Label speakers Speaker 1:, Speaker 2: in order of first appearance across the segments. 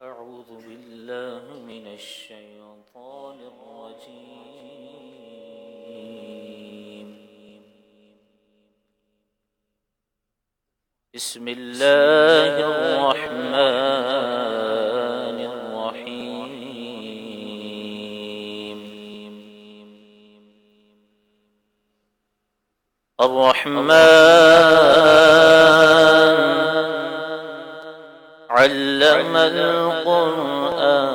Speaker 1: أعوذ بالله من الشيطان الرجيم. بسم الله الرحمن الرحيم. الرحمن علم القرآن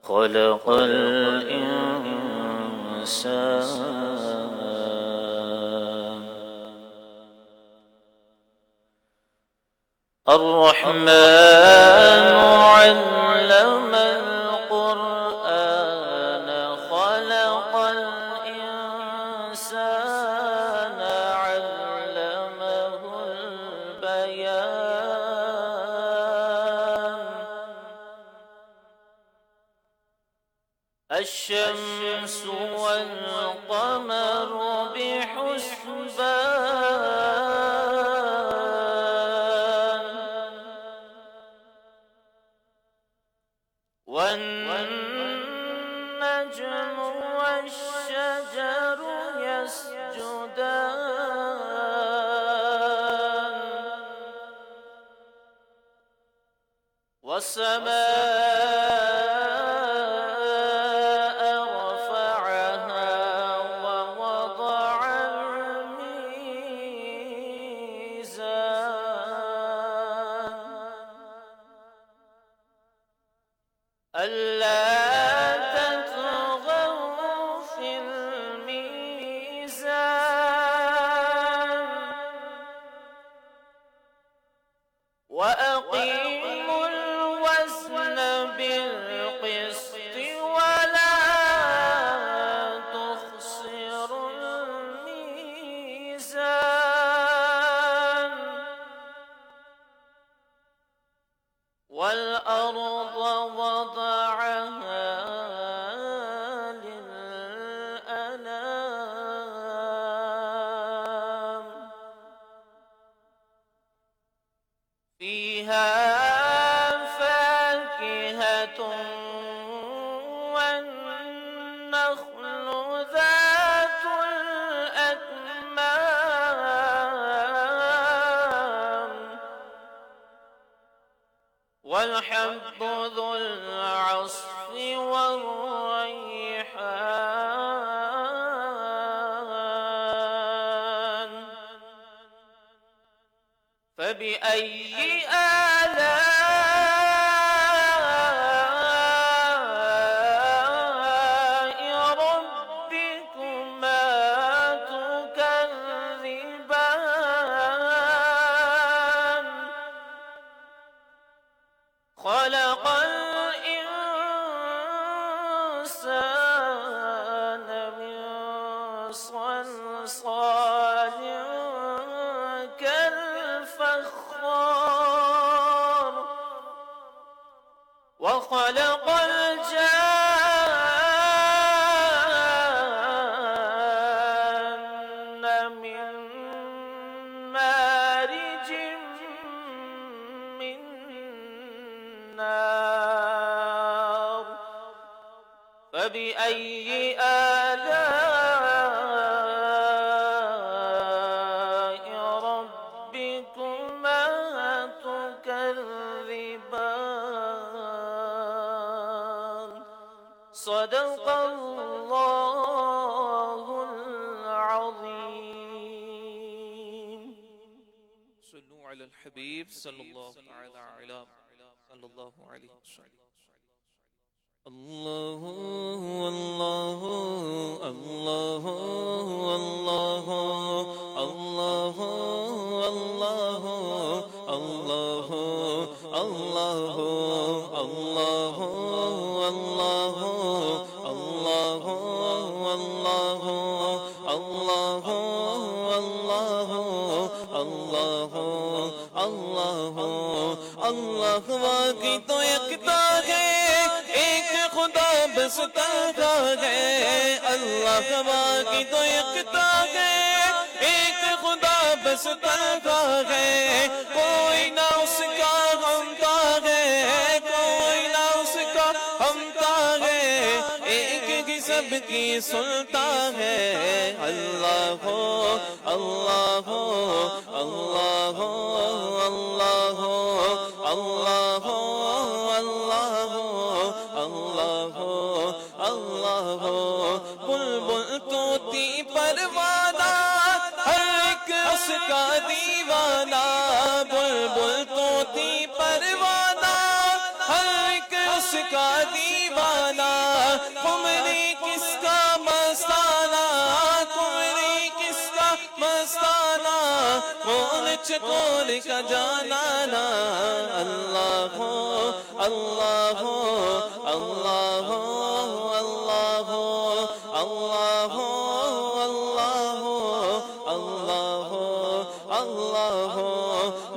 Speaker 1: خلق الإنسان. الرحمن علم القرآن خلق الإنسان علمه البيان. الشمس والقمر بحسبان والنجم والشجر يسجدان. والسماء رفعها ووضع الميزان ألا تطغوا في الميزان وأقيموا الوزن بالقسط ولا تخسروا الميزان. والأرض وضعها للأنام فيها فاكهة والنخل ذات الأكمام والحب ذو العصف والريحان. فبأي آلاء ربكما تكذبان. خلق الإنسان من صلصال كالفخار وخلق الجان من مارج من نار. فبأي آلاء ربكما تكذبان. صدق الله العظيم.
Speaker 2: صلوا على الحبيب صلى الله تعالى على صلى الله عليه وسلم. الله الله الله الله الله الله الله الله الله الله الله الله الله اللہ اللہ اللہ باقی تو یکتا ہے ایک خدا بس تنہا ہے اللہ باقی تو یکتا ہے ایک خدا بس تنہا ہے کوئی نہ اس کا ہمتا ہے کوئی نہ اس کا ہمتا ہے ایک ہی سب کی سنتا ہے اللہ ہو اللہ ہو اللہ ہو اللہ ہو اللہ ہو اللہ ہو اللہ ہو اللہ ہو بلبل طوطی پروانہ ہر ایک اس کا دیوانہ بلبل طوطی پروانہ ہر ایک اس کا دیوانہ تمری کس کا مستانہ تمری کس کا مستانہ کون چکول کا جانانا اللہ ہو اللہ ہو اللہ ہو اللہ ہو اللہ ہو اللہ ہو اللہ ہو اللہ ہو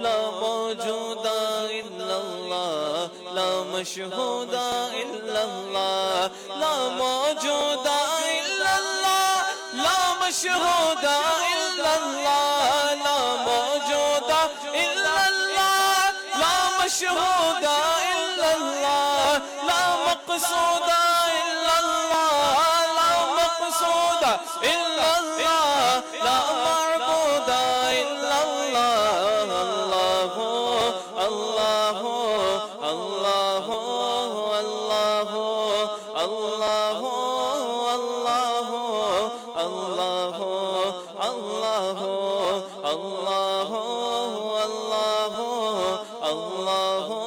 Speaker 2: لا موجود الا اللہ لا مشہود الا اللہ لا موجود الا اللہ لا مشہود الا اللہ لا موجود الا اللہ لا مشہود الا اللہ لا مقصود الا اللہ لا مقصود الا اللہ لا معبود الا اللہ اللہ ہو اللہ ہو اللہ ہو اللہ ہو اللہ ہو اللہ ہو اللہ ہو اللہ ہو اللہ ہو اللہ ہو اللہ ہو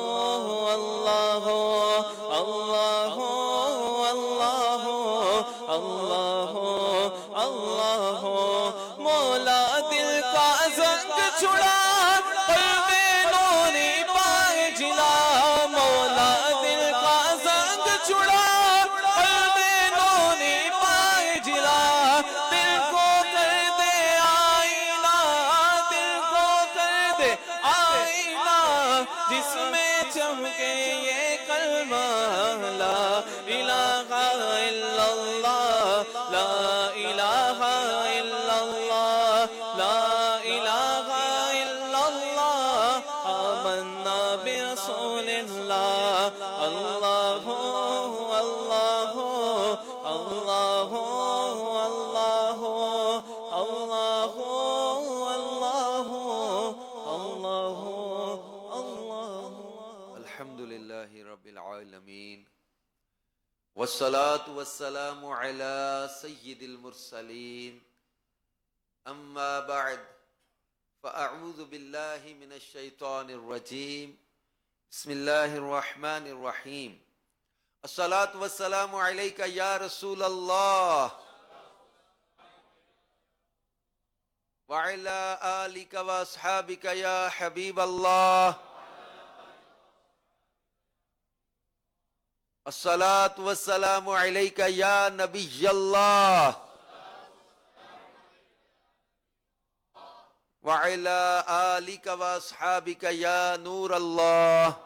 Speaker 2: اللہ ہو اللہ ہو اللہ ہو اللہ ہو اللہ ہو مولا دل کا زنگ چھڑا قلب نوری پائے جلا مولا دل کا زنگ چھڑا قلب نوری پائے جلا دل کو کر دے آئینہ دل کو کر دے آئینہ جس میں چمکے یہ کلمہ لا الہ الا اللہ لا الہ الا اللہ لا الہ الا اللہ آمنا برسول اللہ اللہ ہو اللہ ہو اللہ ہو اللہ ہو اللہ ہو اللہ ہو اللہ ہو اللہ ہو
Speaker 3: الحمد للہ رب العالمین والصلاة والسلام على سید المرسلین اما بعد فاعوذ باللہ من الشیطان الرجیم بسم اللہ الرحمن الرحیم الصلاة والسلام علیک یا رسول اللہ وعلى آلك وأصحابك يا حبيب الله الصلاة والسلام عليك يا نبي الله وعلى آلك وأصحابك يا نور الله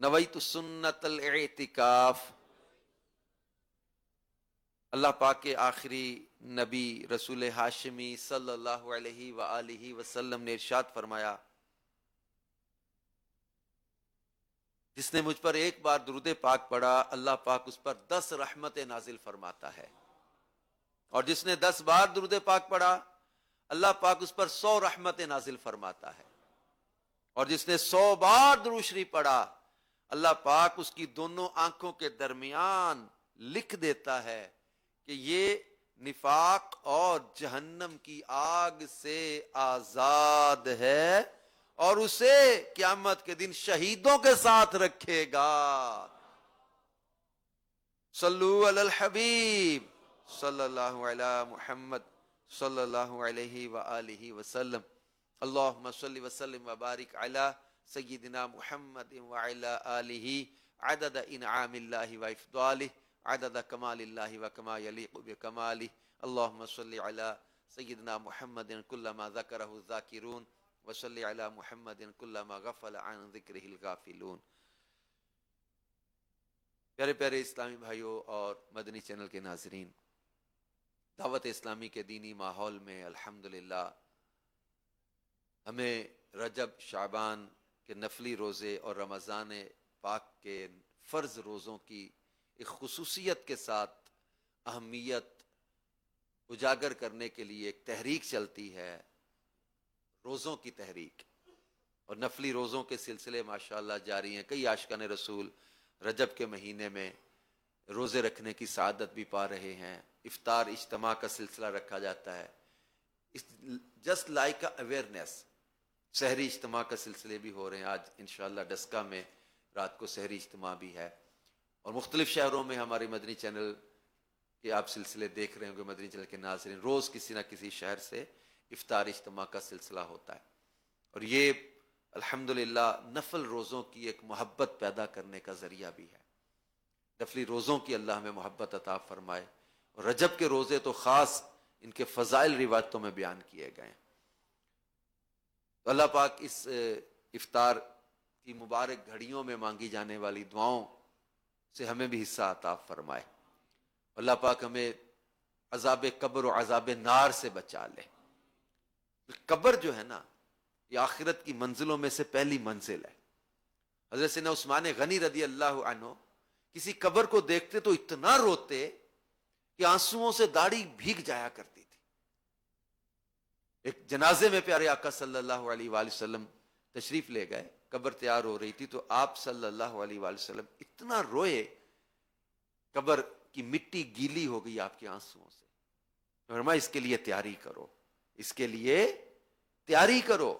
Speaker 3: نويت سنة الاعتكاف اللہ پاک کے آخری نبی رسول ہاشمی صلی اللہ علیہ وآلہ وسلم نے ارشاد فرمایا جس نے مجھ پر ایک بار درود پاک پڑھا اللہ پاک اس پر 10 رحمتیں نازل فرماتا ہے، اور جس نے 10 بار درود پاک پڑھا اللہ پاک اس پر 100 رحمتیں نازل فرماتا ہے، اور جس نے 100 بار درود شریف پڑھا اللہ پاک اس کی دونوں آنکھوں کے درمیان لکھ دیتا ہے کہ یہ نفاق اور جہنم کی آگ سے آزاد ہے اور اسے قیامت کے دن شہیدوں کے ساتھ رکھے گا۔ صلو علی الحبیب صلی اللہ علی محمد صلی اللہ علیہ وآلہ وسلم۔ اللہم صلی وسلم وبارک علی سیدنا محمد وعلی آلہ عدد انعام اللہ وافضالہ عدد کمال اللہ وکما یلیق بکمالہ اللہم صلی علی سیدنا محمد کلما ذکرہ الذاکرون وصلی علی محمد کلما غفل عن ذکرہ الغافلون۔ پیارے پیارے اسلامی بھائیوں اور مدنی چینل کے ناظرین، دعوت اسلامی کے دینی ماحول میں الحمدللہ ہمیں رجب، شعبان کے نفلی روزے اور رمضان پاک کے فرض روزوں کی ایک خصوصیت کے ساتھ اہمیت اجاگر کرنے کے لیے ایک تحریک چلتی ہے، روزوں کی تحریک، اور نفلی روزوں کے سلسلے ماشاءاللہ جاری ہیں۔ کئی عاشقان رسول رجب کے مہینے میں روزے رکھنے کی سعادت بھی پا رہے ہیں۔ افطار اجتماع کا سلسلہ رکھا جاتا ہے، جسٹ لائک اویئرنیس۔ سحری اجتماع کا سلسلے بھی ہو رہے ہیں، آج انشاءاللہ ڈسکا میں رات کو سحری اجتماع بھی ہے، اور مختلف شہروں میں ہمارے مدنی چینل کے آپ سلسلے دیکھ رہے ہوں گے۔ مدنی چینل کے ناظرین، روز کسی نہ کسی شہر سے افطار اجتماع کا سلسلہ ہوتا ہے، اور یہ الحمدللہ نفل روزوں کی ایک محبت پیدا کرنے کا ذریعہ بھی ہے۔ نفلی روزوں کی اللہ ہمیں محبت عطا فرمائے، اور رجب کے روزے تو خاص ان کے فضائل روایتوں میں بیان کیے گئے ہیں۔ تو اللہ پاک اس افطار کی مبارک گھڑیوں میں مانگی جانے والی دعاؤں سے ہمیں بھی حصہ عطا فرمائے۔ اللہ پاک ہمیں عذاب قبر و عذاب نار سے بچا لے۔ قبر جو ہے نا، یہ آخرت کی منزلوں میں سے پہلی منزل ہے۔ حضرت سیدنا عثمان غنی رضی اللہ عنہ کسی قبر کو دیکھتے تو اتنا روتے کہ آنسوؤں سے داڑھی بھیگ جایا کرتی تھی۔ ایک جنازے میں پیارے آقا صلی اللہ علیہ وآلہ وسلم تشریف لے گئے، قبر تیار ہو رہی تھی، تو آپ صلی اللہ علیہ وآلہ وسلم اتنا روئے، قبر کی مٹی گیلی ہو گئی آپ کے آنسوؤں سے۔ فرمایا اس کے لیے تیاری کرو، اس کے لیے تیاری کرو،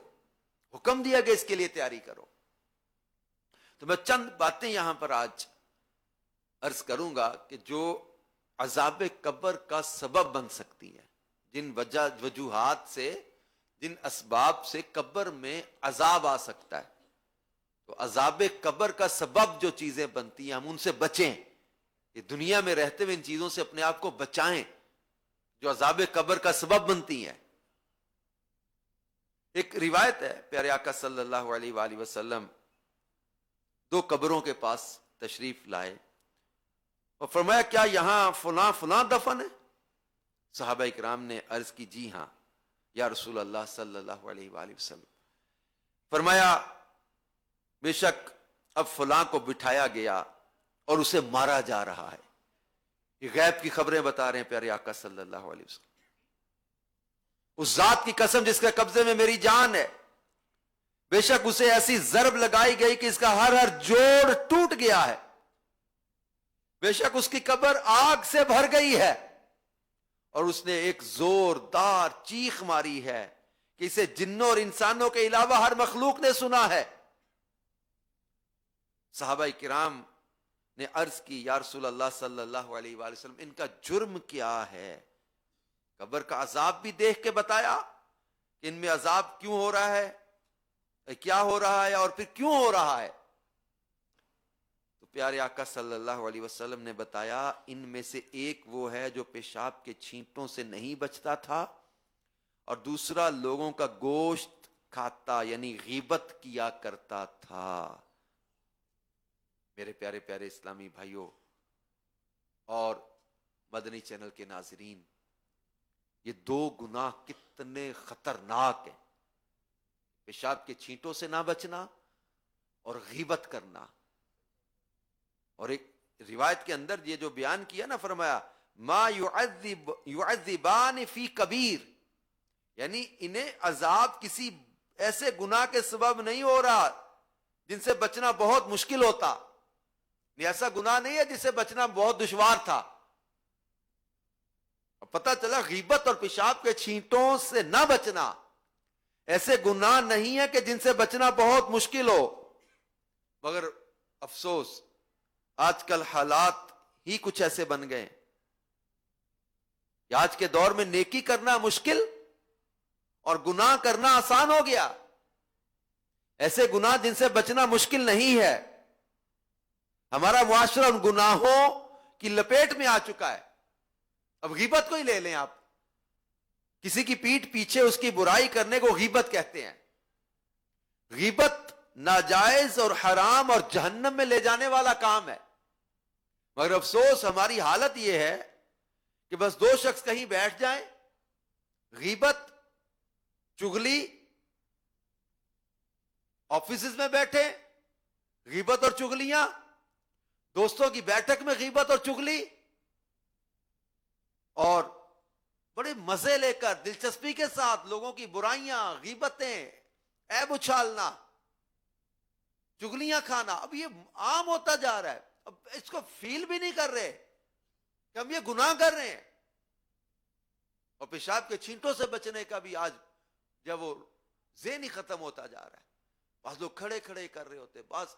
Speaker 3: حکم دیا کہ اس کے لیے تیاری کرو۔ تو میں چند باتیں یہاں پر آج عرض کروں گا کہ جو عذاب قبر کا سبب بن سکتی ہیں، جن وجوہات سے، جن اسباب سے قبر میں عذاب آ سکتا ہے۔ تو عذاب قبر کا سبب جو چیزیں بنتی ہیں، ہم ان سے بچیں، یہ دنیا میں رہتے ہوئے ان چیزوں سے اپنے آپ کو بچائیں جو عذاب قبر کا سبب بنتی ہیں۔ ایک روایت ہے، پیارے آقا صلی اللہ علیہ وآلہ وسلم دو قبروں کے پاس تشریف لائے اور فرمایا کیا یہاں فلاں فلاں دفن ہے؟ صحابہ اکرام نے عرض کی جی ہاں یا رسول اللہ صلی اللہ علیہ وآلہ وسلم۔ فرمایا بے شک اب فلاں کو بٹھایا گیا اور اسے مارا جا رہا ہے۔ یہ غیب کی خبریں بتا رہے ہیں پیارے آقا صلی اللہ علیہ وسلم۔ اس ذات کی قسم جس کے قبضے میں میری جان ہے، بے شک اسے ایسی ضرب لگائی گئی کہ اس کا ہر جوڑ ٹوٹ گیا ہے، بے شک اس کی قبر آگ سے بھر گئی ہے، اور اس نے ایک زوردار چیخ ماری ہے کہ اسے جنوں اور انسانوں کے علاوہ ہر مخلوق نے سنا ہے۔ صحابہ کرام نے عرض کی یا رسول اللہ صلی اللہ علیہ وآلہ وسلم ان کا جرم کیا ہے؟ قبر کا عذاب بھی دیکھ کے بتایا کہ ان میں عذاب کیوں ہو رہا ہے، کیا ہو رہا ہے، اور پھر کیوں ہو رہا ہے۔ تو پیارے آقا صلی اللہ علیہ وسلم نے بتایا ان میں سے ایک وہ ہے جو پیشاب کے چھینٹوں سے نہیں بچتا تھا، اور دوسرا لوگوں کا گوشت کھاتا یعنی غیبت کیا کرتا تھا۔ میرے پیارے پیارے اسلامی بھائیوں اور مدنی چینل کے ناظرین، یہ دو گناہ کتنے خطرناک ہیں، پیشاب کے چھینٹوں سے نہ بچنا اور غیبت کرنا۔ اور ایک روایت کے اندر یہ جو بیان کیا نا، فرمایا ما یعذبان فی کبیر، یعنی انہیں عذاب کسی ایسے گناہ کے سبب نہیں ہو رہا جن سے بچنا بہت مشکل ہوتا، ایسا گناہ نہیں ہے جس سے بچنا بہت دشوار تھا۔ پتہ چلا غیبت اور پیشاب کے چھینٹوں سے نہ بچنا ایسے گناہ نہیں ہے کہ جن سے بچنا بہت مشکل ہو، مگر افسوس آج کل حالات ہی کچھ ایسے بن گئے کہ آج کے دور میں نیکی کرنا مشکل اور گناہ کرنا آسان ہو گیا۔ ایسے گناہ جن سے بچنا مشکل نہیں ہے۔ ہمارا معاشرہ ان گناہوں کی لپیٹ میں آ چکا ہے. اب غیبت کو ہی لے لیں آپ. کسی کی پیٹھ پیچھے اس کی برائی کرنے کو غیبت کہتے ہیں. غیبت ناجائز اور حرام اور جہنم میں لے جانے والا کام ہے. مگر افسوس ہماری حالت یہ ہے کہ بس دو شخص کہیں بیٹھ جائیں, غیبت چغلی, آفیسز میں بیٹھے غیبت اور چغلیاں, دوستوں کی بیٹھک میں غیبت اور چغلی, اور بڑے مزے لے کر دلچسپی کے ساتھ لوگوں کی برائیاں, غیبتیں, عیب اچھالنا, چغلیاں کھانا. اب یہ عام ہوتا جا رہا ہے. اب اس کو فیل بھی نہیں کر رہے کہ ہم یہ گناہ کر رہے ہیں. اور پیشاب کے چھینٹوں سے بچنے کا بھی آج جب وہ ذہن ہی ختم ہوتا جا رہا ہے. بعض لوگ کھڑے کھڑے کر رہے ہوتے, بعض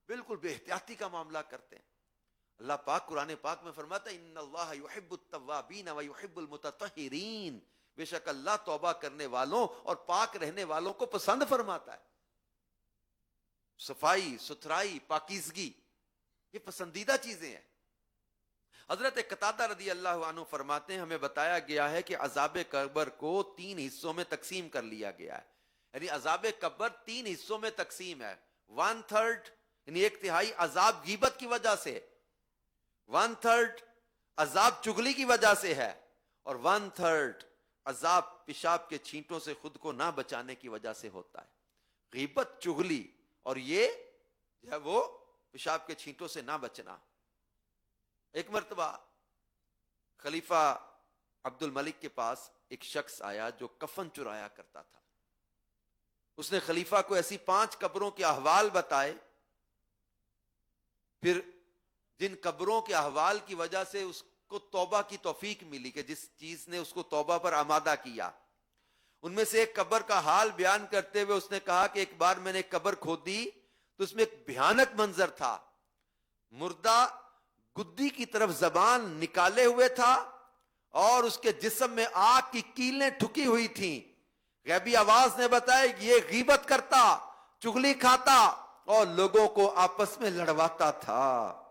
Speaker 3: بالکل بے احتیاطی کا معاملہ کرتے ہیں. اللہ پاک قرآن پاک میں فرماتا ہے ان اللہ یحب التوابین ویحب المتطہرین, بے شک اللہ توبہ کرنے والوں اور پاک رہنے والوں کو پسند فرماتا ہے. صفائی ستھرائی پاکیزگی یہ پسندیدہ چیزیں ہیں. حضرت قتادہ رضی اللہ عنہ فرماتے ہیں ہمیں بتایا گیا ہے کہ عذاب قبر کو 3 حصوں میں تقسیم کر لیا گیا ہے. یعنی عذاب قبر 3 حصوں میں تقسیم ہے. 1/3 یعنی 1/3 عذاب غیبت کی وجہ سے, 1/3 عذاب چغلی کی وجہ سے ہے, اور 1/3 عذاب پیشاب کے چھینٹوں سے خود کو نہ بچانے کی وجہ سے ہوتا ہے. غیبت, چغلی اور یہ جو ہے وہ پیشاب کے چھینٹوں سے نہ بچنا. ایک مرتبہ خلیفہ عبد الملک کے پاس ایک شخص آیا جو کفن چرایا کرتا تھا. اس نے خلیفہ کو ایسی 5 قبروں کے احوال بتائے. پھر جن قبروں کے احوال کی وجہ سے اس کو توبہ کی توفیق ملی کہ جس چیز نے اس کو توبہ پر آمادہ کیا, ان میں سے ایک قبر کا حال بیان کرتے ہوئے اس نے کہا کہ ایک بار میں نے قبر کھودی تو اس میں ایک بھیانک منظر تھا. مردہ گدی کی طرف زبان نکالے ہوئے تھا اور اس کے جسم میں آگ کی کیلیں ٹھکی ہوئی تھیں. غیبی آواز نے بتایا کہ یہ غیبت کرتا, چغلی کھاتا اور لوگوں کو آپس میں لڑواتا تھا.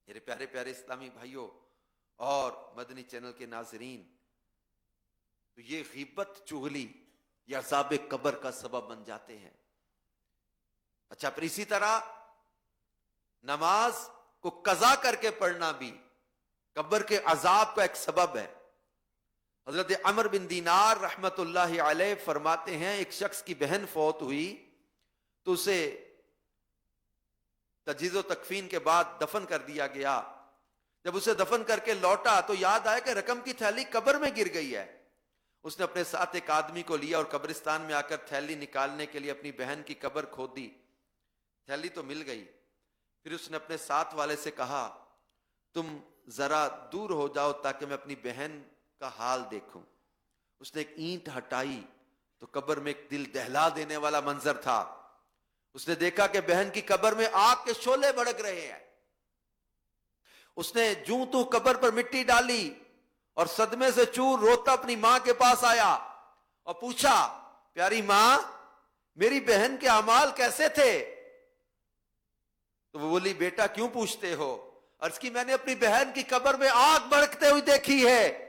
Speaker 3: میرے پیارے پیارے اسلامی بھائیوں اور مدنی چینل کے ناظرین, تو یہ غیبت چغلی یہ عذاب قبر کا سبب بن جاتے ہیں. اچھا, پھر اسی طرح نماز کو قضا کر کے پڑھنا بھی قبر کے عذاب کا ایک سبب ہے. حضرت عمر بن دینار رحمت اللہ علیہ فرماتے ہیں ایک شخص کی بہن فوت ہوئی تو اسے تجہیز و تکفین کے بعد دفن کر دیا گیا. جب اسے دفن کر کے لوٹا تو یاد آیا کہ رقم کی تھیلی قبر میں گر گئی ہے. اس نے اپنے ساتھ ایک آدمی کو لیا اور قبرستان میں آ کر تھیلی نکالنے کے لیے اپنی بہن کی قبر کھودی. تھیلی تو مل گئی. پھر اس نے اپنے ساتھ والے سے کہا تم ذرا دور ہو جاؤ تاکہ میں اپنی بہن کا حال دیکھوں. اس نے ایک اینٹ ہٹائی تو قبر میں ایک دل دہلا دینے والا منظر تھا. اس نے دیکھا کہ بہن کی قبر میں آگ کے شعلے بھڑک رہے ہیں. اس نے جوں تو قبر پر مٹی ڈالی اور صدمے سے چور روتا اپنی ماں کے پاس آیا اور پوچھا پیاری ماں میری بہن کے اعمال کیسے تھے؟ تو وہ بولی بیٹا کیوں پوچھتے ہو؟ عرض کی میں نے اپنی بہن کی قبر میں آگ بھڑکتے ہوئی دیکھی ہے.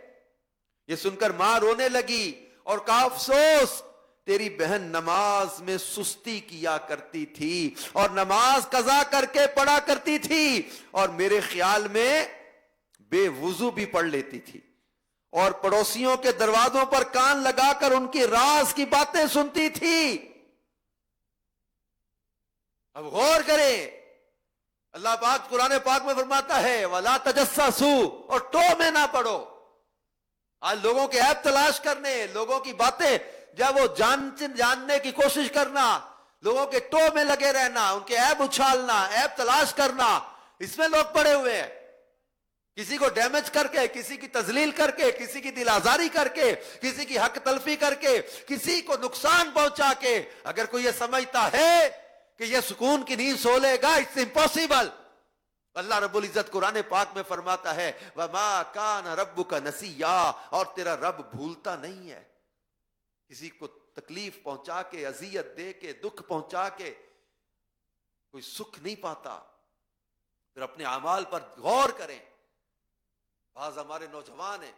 Speaker 3: یہ سن کر ماں رونے لگی اور کہا افسوس تیری بہن نماز میں سستی کیا کرتی تھی اور نماز قضا کر کے پڑھا کرتی تھی اور میرے خیال میں بے وضو بھی پڑھ لیتی تھی اور پڑوسیوں کے دروازوں پر کان لگا کر ان کی راز کی باتیں سنتی تھی. اب غور کریں, اللہ پاک قرآن پاک میں فرماتا ہے وَلَا تَجَسَّسُوا اور ٹو میں نہ پڑھو. آج لوگوں کے عیب تلاش کرنے, لوگوں کی باتیں جب وہ جاننے کی کوشش کرنا, لوگوں کے ٹو میں لگے رہنا, ان کے عیب اچھالنا, عیب تلاش کرنا, اس میں لوگ پڑے ہوئے ہیں. کسی کو ڈیمیج کر کے, کسی کی تذلیل کر کے, کسی کی دل آزاری کر کے, کسی کی حق تلفی کر کے, کسی کو نقصان پہنچا کے اگر کوئی یہ سمجھتا ہے کہ یہ سکون کی نیند سو لے گا, اٹس امپاسبل. اللہ رب العزت قرآن پاک میں فرماتا ہے وَمَا كَانَ رَبُّكَ نَسِيًّا اور تیرا رب بھولتا نہیں ہے. کسی کو تکلیف پہنچا کے, اذیت دے کے, دکھ پہنچا کے کوئی سکھ نہیں پاتا. پھر اپنے اعمال پر غور کریں, بعض ہمارے نوجوان ہیں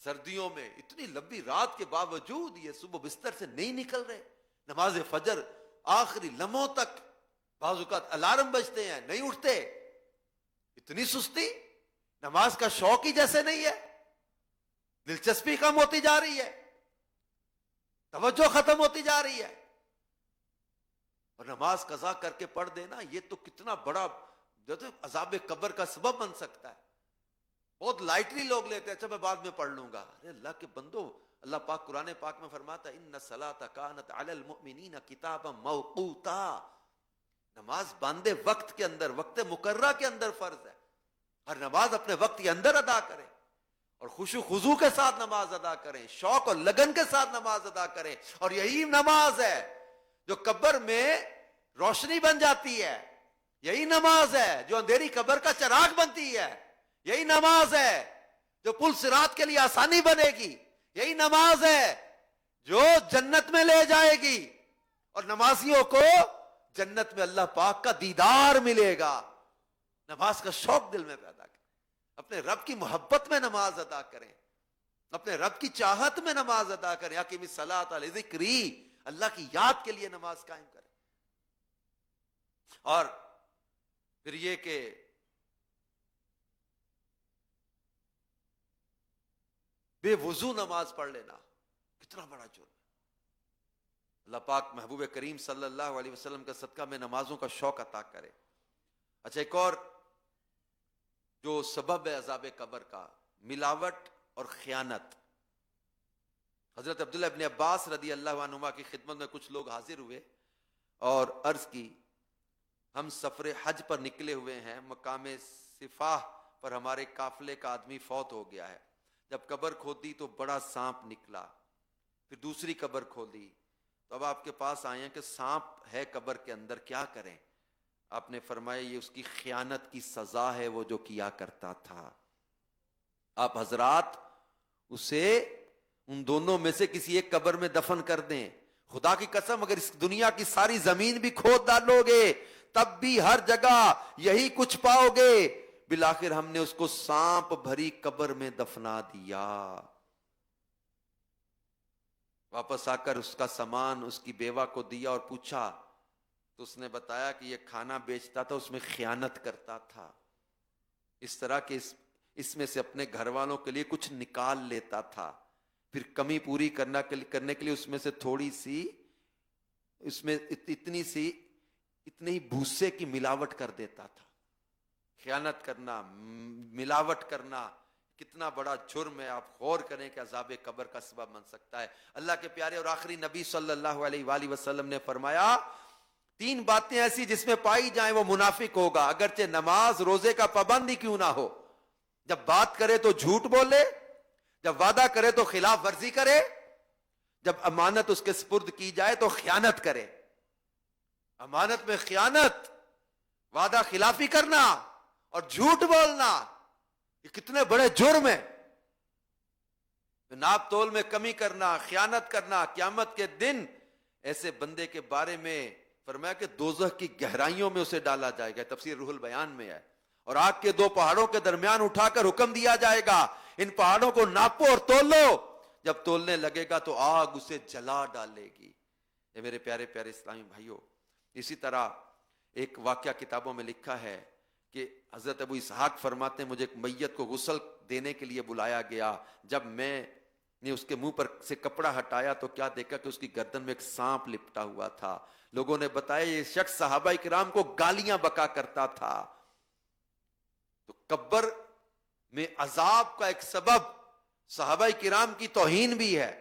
Speaker 3: سردیوں میں اتنی لمبی رات کے باوجود یہ صبح بستر سے نہیں نکل رہے، نماز فجر آخری لمحوں تک، بعض اوقات الارم بجتے ہیں نہیں اٹھتے، اتنی سستی، نماز کا شوق ہی جیسے نہیں ہے، دلچسپی کم ہوتی جا رہی ہے، توجہ ختم ہوتی جا رہی ہے، اور نماز قضا کر کے پڑھ دینا یہ تو کتنا بڑا عذاب قبر کا سبب بن سکتا ہے۔ بہت لائٹلی لوگ لیتے ہیں، اچھا میں بعد میں پڑھ لوں گا، ارے اللہ کے بندو، اللہ پاک قرآن پاک میں فرماتا ہے ان الصلاۃ کانت علی المؤمنین کتابا موقوتا، نماز باندھے وقت کے اندر، وقت مقررہ کے اندر فرض ہے، ہر نماز اپنے وقت کے اندر ادا کریں اور خشوع خضوع کے ساتھ نماز ادا کریں، شوق اور لگن کے ساتھ نماز ادا کریں، اور یہی نماز ہے جو قبر میں روشنی بن جاتی ہے، یہی نماز ہے جو اندھیری قبر کا چراغ بنتی ہے، یہی نماز ہے جو پل صراط کے لیے آسانی بنے گی، یہی نماز ہے جو جنت میں لے جائے گی، اور نمازیوں کو جنت میں اللہ پاک کا دیدار ملے گا۔ نماز کا شوق دل میں پیدا کریں، اپنے رب کی محبت میں نماز ادا کریں، اپنے رب کی چاہت میں نماز ادا کریں، اقیم الصلاۃ لذکری، اللہ کی یاد کے لیے نماز قائم کریں۔ اور پھر یہ کہ بے وضو نماز پڑھ لینا کتنا بڑا جرم ہے۔ اللہ پاک محبوب کریم صلی اللہ علیہ وسلم کا صدقہ میں نمازوں کا شوق عطا کرے۔ اچھا، ایک اور جو سبب ہے عذاب قبر کا، ملاوٹ اور خیانت۔ حضرت عبداللہ ابن عباس رضی اللہ عنہما کی خدمت میں کچھ لوگ حاضر ہوئے اور عرض کی، ہم سفر حج پر نکلے ہوئے ہیں، مقام صفاح پر ہمارے قافلے کا آدمی فوت ہو گیا ہے، جب قبر کھودی تو بڑا سانپ نکلا، پھر دوسری قبر کھودی تو اب آپ کے پاس آئے ہیں کہ سانپ ہے قبر کے اندر، کیا کریں؟ آپ نے فرمایا یہ اس کی خیانت کی سزا ہے، وہ جو کیا کرتا تھا۔ آپ حضرات اسے ان دونوں میں سے کسی ایک قبر میں دفن کر دیں، خدا کی قسم اگر اس دنیا کی ساری زمین بھی کھود ڈالو گے تب بھی ہر جگہ یہی کچھ پاؤ گے، بالآخر ہم نے اس کو سانپ بھری قبر میں دفنا دیا۔ واپس آ کر اس کا سامان اس کی بیوہ کو دیا اور پوچھا تو اس نے بتایا کہ یہ کھانا بیچتا تھا، اس میں خیانت کرتا تھا، اس طرح کہ اس میں سے اپنے گھر والوں کے لیے کچھ نکال لیتا تھا، پھر کمی پوری کرنے کے لیے اس میں سے تھوڑی سی، اس میں اتنی ہی بھوسے کی ملاوٹ کر دیتا تھا۔ خیانت کرنا، ملاوٹ کرنا کتنا بڑا جرم ہے، آپ غور کریں کہ عذاب قبر کا سبب بن سکتا ہے۔ اللہ کے پیارے اور آخری نبی صلی اللہ علیہ وآلہ وسلم نے فرمایا 3 باتیں ایسی جس میں پائی جائیں وہ منافق ہوگا، اگرچہ نماز روزے کا پابند ہی کیوں نہ ہو، جب بات کرے تو جھوٹ بولے، جب وعدہ کرے تو خلاف ورزی کرے، جب امانت اس کے سپرد کی جائے تو خیانت کرے۔ امانت میں خیانت، وعدہ خلافی کرنا اور جھوٹ بولنا، یہ کتنے بڑے جرم ہیں۔ ناپ تول میں کمی کرنا، خیانت کرنا، قیامت کے دن ایسے بندے کے بارے میں فرمایا کہ دوزخ کی گہرائیوں میں اسے ڈالا جائے گا، تفسیر روح البیان میں ہے، اور آگ کے 2 پہاڑوں کے درمیان اٹھا کر حکم دیا جائے گا ان پہاڑوں کو ناپو اور تول لو، جب تولنے لگے گا تو آگ اسے جلا ڈالے گی۔ یہ میرے پیارے پیارے اسلامی بھائیوں، اسی طرح ایک واقعہ کتابوں میں لکھا ہے کہ حضرت ابو اسحاق فرماتے ہیں مجھے ایک میت کو غسل دینے کے لیے بلایا گیا، جب میں نے اس کے منہ پر سے کپڑا ہٹایا تو کیا دیکھا کہ اس کی گردن میں ایک سانپ لپٹا ہوا تھا۔ لوگوں نے بتایا یہ شخص صحابہ کرام کو گالیاں بکا کرتا تھا۔ تو قبر میں عذاب کا ایک سبب صحابہ کرام کی توہین بھی ہے۔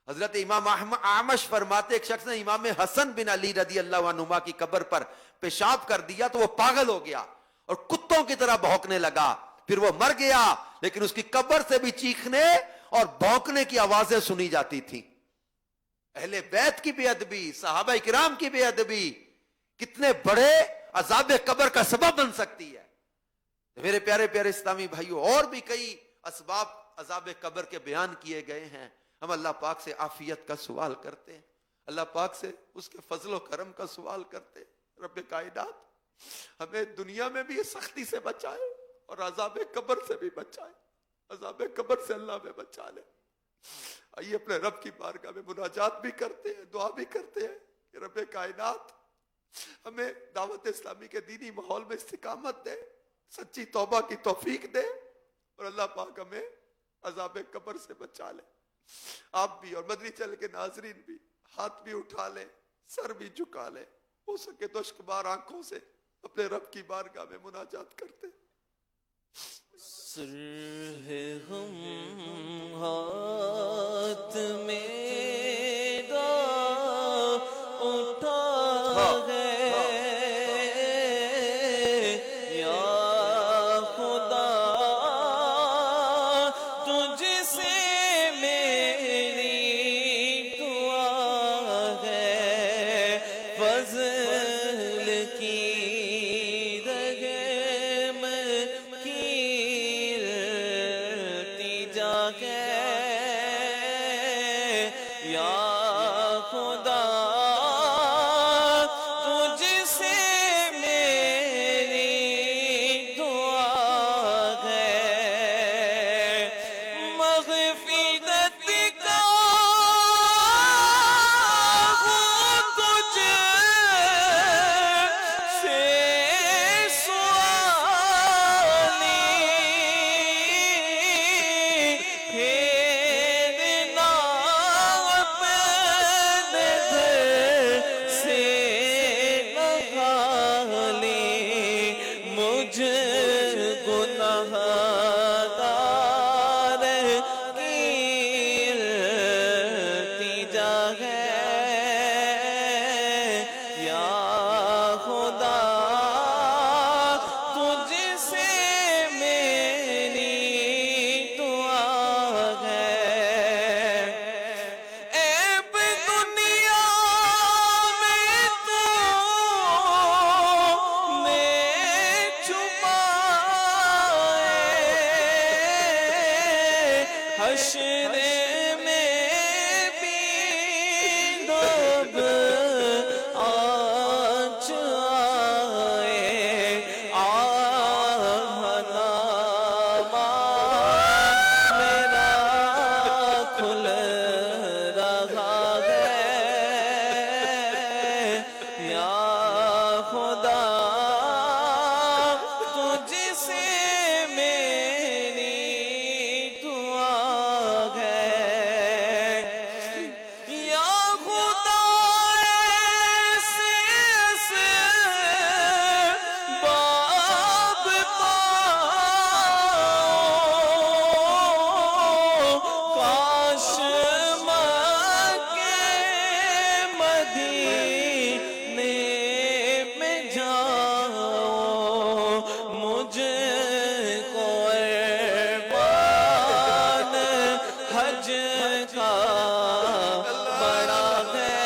Speaker 3: حضرت امام اعمش فرماتے ایک شخص نے امام حسن بن علی رضی اللہ عنہما کی قبر پر پیشاب کر دیا تو وہ پاگل ہو گیا اور کتوں کی طرح بھونکنے لگا، پھر وہ مر گیا، لیکن اس کی قبر سے بھی چیخنے اور بھونکنے کی آوازیں سنی جاتی تھیں۔ اہل بیت کی بے ادبی، صحابہ کرام کی بے ادبی کتنے بڑے عذاب قبر کا سبب بن سکتی ہے۔ میرے پیارے پیارے اسلامی بھائیوں، اور بھی کئی اسباب عذاب قبر کے بیان کیے گئے ہیں۔ ہم اللہ پاک سے عافیت کا سوال کرتے ہیں، اللہ پاک سے اس کے فضل و کرم کا سوال کرتے ہیں۔ رب کائنات ہمیں دنیا میں بھی سختی سے بچائے اور عذاب قبر سے بھی بچائے۔ عذاب قبر سے اللہ میں بچا لے۔ آئیے اپنے رب کی بارگاہ میں مناجات بھی کرتے ہیں، دعا بھی کرتے ہیں کہ رب کائنات ہمیں دعوت اسلامی کے دینی ماحول میں استقامت دے، سچی توبہ کی توفیق دے، اور اللہ پاک ہمیں عذاب قبر سے بچا لے۔ آپ بھی اور مدنی چینل کے ناظرین بھی ہاتھ بھی اٹھا لیں، سر بھی جھکا لیں، ہو سکے تو اشکبار آنکھوں سے اپنے رب کی بارگاہ میں مناجات کرتے۔
Speaker 1: سر ہے ہم ہاتھ میرا اٹھا ہے یا خدا، تجھ سے میری دعا ہے، فضل کی رحم کی التجا ہے یا خدا، تجھ سے میری دعا ہے، مغفرت کا ہوں تجھ سے سوالی، پھیرنا اپنے گھر سے نکالی، مجھ گناہ گار کی التجا ہے یا خدا، تجھ سے میری دعا ہے، عیب دنیا میں تو نے چھپائے، حشر میں بھی ڈوب آنچ آئے، آہنا میرا کھل رہا ہے یا خدا، تجھ سے میری دعا ہے یا خدا، ایسے باب پاؤ، کاش مکے مدینے میں جاؤ، مجھ کو ارمان حج کا بڑا ہے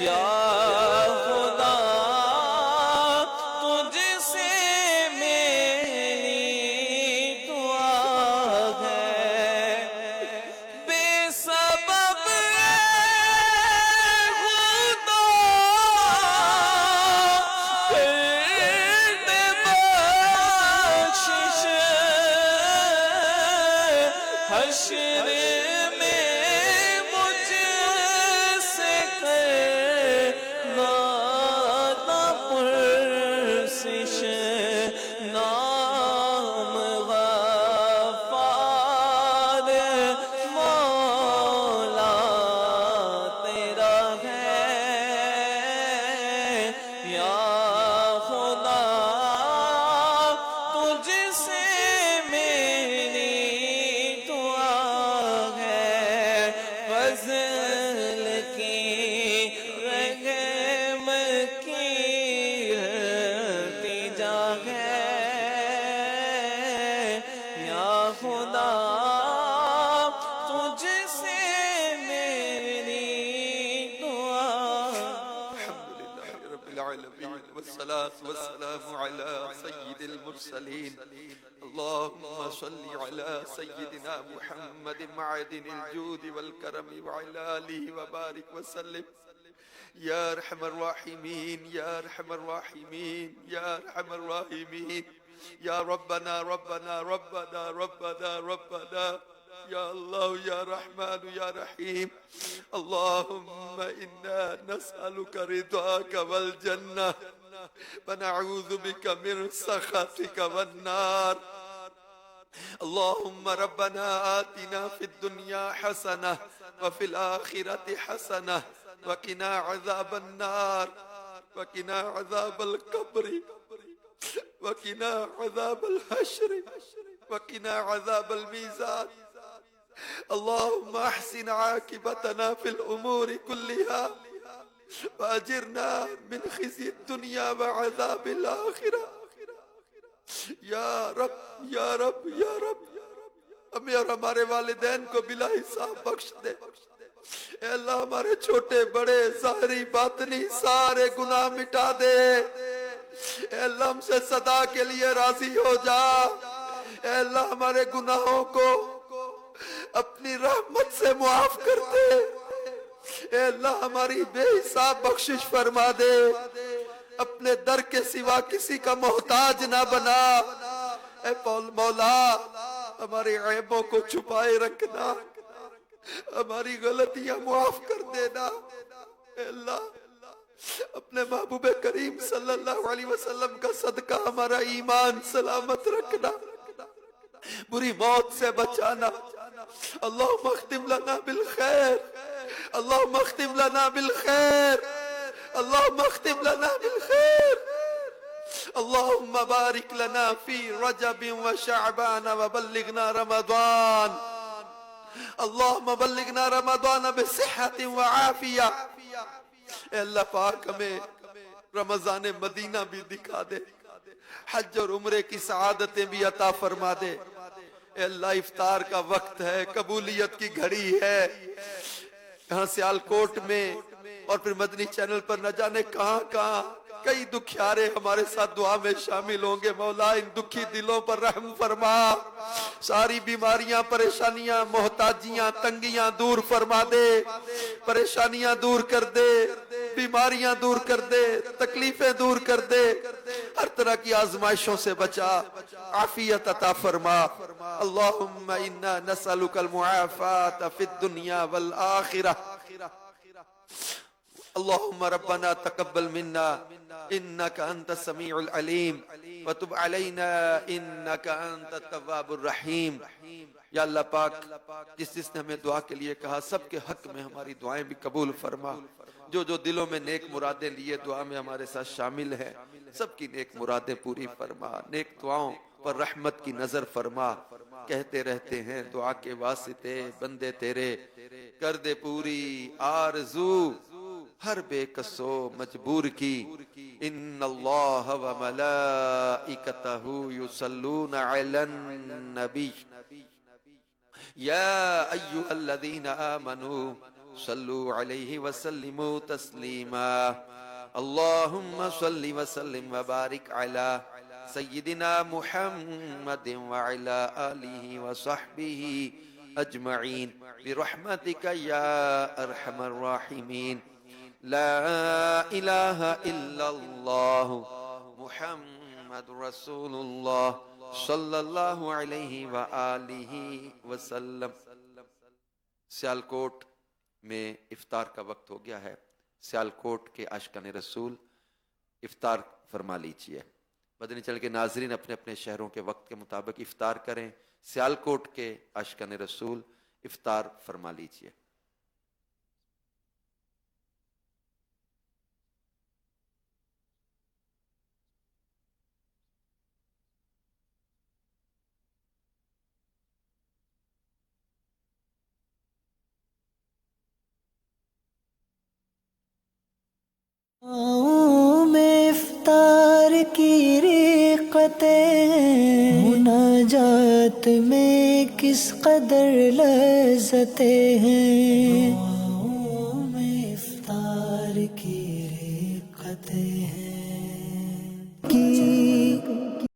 Speaker 1: یا خدا، تجھ سے میری دعا ہے، بے سبب خدا کرد بخشش، حشر میں مجھ سے کرنا نہ پرسش، نام غفار مولا تیرا ہے یا خدا، تجھ سے میری دعا ہے، فضل کی رحم کی التجا ہے یا خدا، تجھ سے میری دعا۔
Speaker 3: الحمدللہ رب العالمین والصلاة والسلام على سید المرسلین، اللہم صلی علی سیدنا محمد معدن الجود والکرم وعلى آلہ وبارک وسلم، یا ارحم الراحمین یا ارحم الراحمین یا ارحم الراحمین۔ یا ربنا ربنا ربنا ربنا ربنا یا اللہ یا رحمان یا رحیم اللہم انا نسألک رضاک والجنہ ونعوذ بک من سخطک والنار اللهم ربنا آتنا في الدنيا حسنة وفي الآخرة حسنة وقنا عذاب النار وقنا عذاب القبر وقنا عذاب الحشر وقنا عذاب الميزان اللهم احسن عاقبتنا في الأمور كلها وأجرنا من خزي الدنيا وعذاب الآخرة یا رب یا رب یا رب ہمیں اور ہمارے والدین کو بلا حساب بخش دے اے اللہ ہمارے چھوٹے بڑے ظاہری باطنی سارے گناہ مٹا دے اے اللہ ہم سے صدا کے لیے راضی ہو جا اے اللہ ہمارے گناہوں کو اپنی رحمت سے معاف کر دے اے اللہ ہماری بے حساب بخشش فرما دے اپنے در کے سوا کسی کا محتاج نہ بنا اے مولا ہمارے عیبوں کو چھپائے رکھنا ہماری غلطیاں معاف کر دینا اے اللہ اپنے محبوب کریم صلی اللہ علیہ وسلم کا صدقہ ہمارا ایمان سلامت رکھنا بری موت سے بچانا اللہم اختم لنا بالخیر اللہم اختم لنا بالخیر اللهم اختم لنا بالخير اللهم بارك لنا في رجب وشعبان وبلغنا رمضان اللهم بلغنا رمضان بصحة وعافية اے اللہ پاک ہمیں رمضان مدینہ بھی دکھا دے حج اور عمرے کی سعادتیں بھی عطا فرما دے اے اللہ افطار کا وقت ہے قبولیت کی گھڑی ہے یہاں سیالکوٹ میں اور پھر مدنی چینل پر نہ جانے کہاں کہاں کئی دکھیارے ہمارے ساتھ دعا میں شامل ہوں گے مولا ان دکھی دلوں پر رحم فرما ساری بیماریاں پریشانیاں محتاجیاں تنگیاں دور فرما دے پریشانیاں دور کر دے بیماریاں دور کر دے تکلیفیں دور کر دے ہر طرح کی آزمائشوں سے بچا عافیت عطا فرما اللہم انا نسألک المعافات فی الدنیا والآخرہ اللهم ربنا تقبل منا انك انت السميع العليم وتب علينا انك انت التواب الرحيم یا اللہ پاک جس نے ہمیں دعا کے لیے کہا سب کے حق میں ہماری دعائیں بھی قبول فرما جو دلوں میں نیک مرادیں لیے دعا میں ہمارے ساتھ شامل ہیں سب کی نیک مرادیں پوری فرما نیک دعاؤں پر رحمت کی نظر فرما کہتے رہتے ہیں دعا کے واسطے بندے تیرے کر دے پوری آرزو ہر بے کسو مجبور کی ان اللہ و ملائکتہ یصلون علی النبی یا ایہا الذین آمنوا صلوا علیہ وسلموا تسلیما اللہم صل وسلم وبارک علی سیدنا محمد وعلی آلہ وصحبہ اجمعین برحمتک یا ارحم الراحمین لا الہ الا اللہ محمد رسول اللہ صلی اللہ علیہ وآلہ وسلم سیالکوٹ میں افطار کا وقت ہو گیا ہے سیالکوٹ کے عاشقان رسول افطار فرما لیجئے مدنی چینل کے ناظرین اپنے اپنے شہروں کے وقت کے مطابق افطار کریں سیالکوٹ کے عاشقان رسول افطار فرما لیجئے
Speaker 4: میں افطار کی ریقتیں مناجات میں کس قدر لذتیں ہیں میں افطار کی